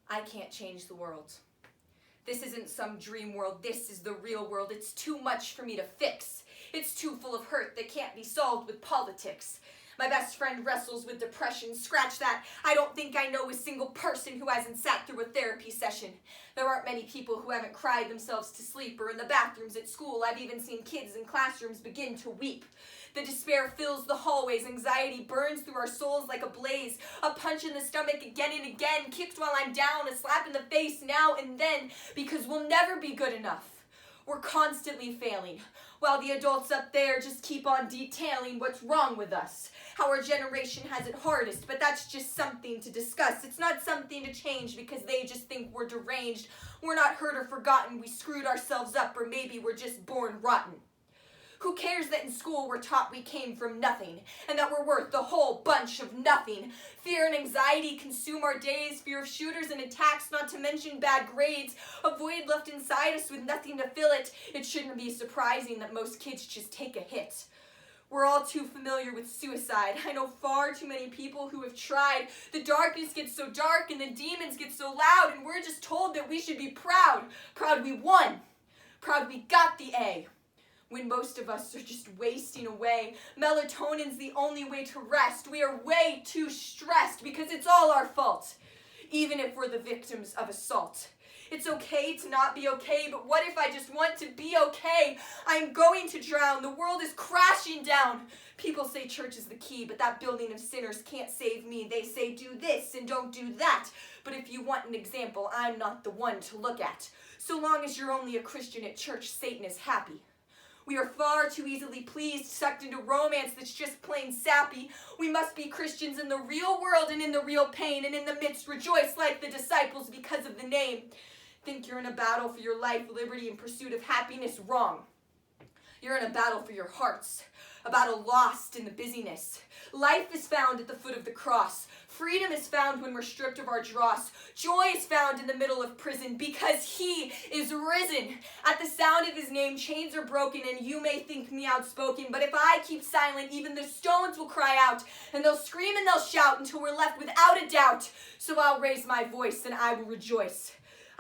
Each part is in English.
I can't change the world. This isn't some dream world, this is the real world. It's too much for me to fix. It's too full of hurt that can't be solved with politics. My best friend wrestles with depression. Scratch that. I don't think I know a single person who hasn't sat through a therapy session. There aren't many people who haven't cried themselves to sleep, or in the bathrooms at school. I've even seen kids in classrooms begin to weep. The despair fills the hallways. Anxiety burns through our souls like a blaze. A punch in the stomach again and again. Kicked while I'm down. A slap in the face now and then. Because we'll never be good enough. We're constantly failing, while the adults up there just keep on detailing what's wrong with us. How our generation has it hardest, but that's just something to discuss. It's not something to change because they just think we're deranged. We're not hurt or forgotten. We screwed ourselves up, or maybe we're just born rotten. Who cares that in school we're taught we came from nothing, and that we're worth the whole bunch of nothing? Fear and anxiety consume our days, fear of shooters and attacks, not to mention bad grades, a void left inside us with nothing to fill it. It shouldn't be surprising that most kids just take a hit. We're all too familiar with suicide. I know far too many people who have tried. The darkness gets so dark and the demons get so loud, and we're just told that we should be proud. Proud we won. Proud we got the A. When most of us are just wasting away. Melatonin's the only way to rest. We are way too stressed because it's all our fault, even if we're the victims of assault. It's okay to not be okay, but what if I just want to be okay? I'm going to drown. The world is crashing down. People say church is the key, but that building of sinners can't save me. They say do this and don't do that. But if you want an example, I'm not the one to look at. So long as you're only a Christian at church, Satan is happy. We are far too easily pleased, sucked into romance that's just plain sappy. We must be Christians in the real world and in the real pain, and in the midst rejoice like the disciples because of the name. Think you're in a battle for your life, liberty, and pursuit of happiness? Wrong. You're in a battle for your hearts, a battle lost in the busyness. Life is found at the foot of the cross. Freedom is found when we're stripped of our dross. Joy is found in the middle of prison because he is risen. At the sound of his name, chains are broken, and you may think me outspoken, but if I keep silent, even the stones will cry out, and they'll scream and they'll shout until we're left without a doubt. So I'll raise my voice and I will rejoice.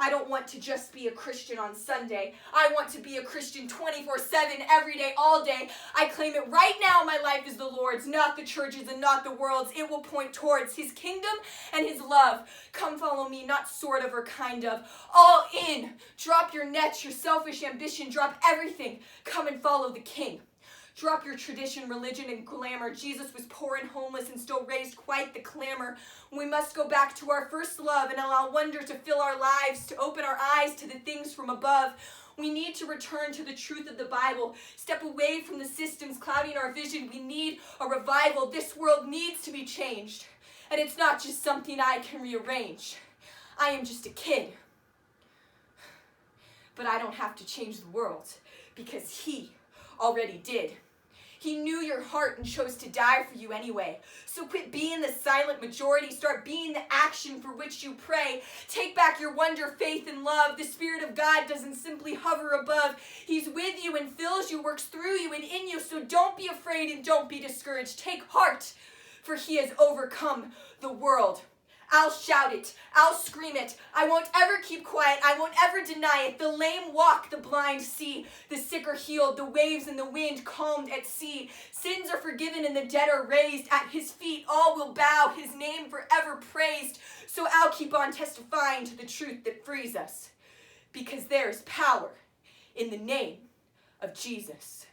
I don't want to just be a Christian on Sunday. I want to be a Christian 24/7, every day, all day. I claim it right now. My life is the Lord's, not the church's and not the world's. It will point towards his kingdom and his love. Come follow me, not sort of or kind of. All in. Drop your nets, your selfish ambition. Drop everything. Come and follow the King. Drop your tradition, religion, and glamour. Jesus was poor and homeless and still raised quite the clamor. We must go back to our first love and allow wonder to fill our lives, to open our eyes to the things from above. We need to return to the truth of the Bible, step away from the systems clouding our vision. We need a revival. This world needs to be changed. And it's not just something I can rearrange. I am just a kid. But I don't have to change the world because he already did. He knew your heart and chose to die for you anyway. So quit being the silent majority. Start being the action for which you pray. Take back your wonder, faith, and love. The Spirit of God doesn't simply hover above. He's with you and fills you, works through you and in you. So don't be afraid and don't be discouraged. Take heart, for he has overcome the world. I'll shout it. I'll scream it. I won't ever keep quiet. I won't ever deny it. The lame walk, the blind see. The sick are healed. The waves and the wind calmed at sea. Sins are forgiven and the dead are raised. At his feet all will bow. His name forever praised. So I'll keep on testifying to the truth that frees us. Because there is power in the name of Jesus.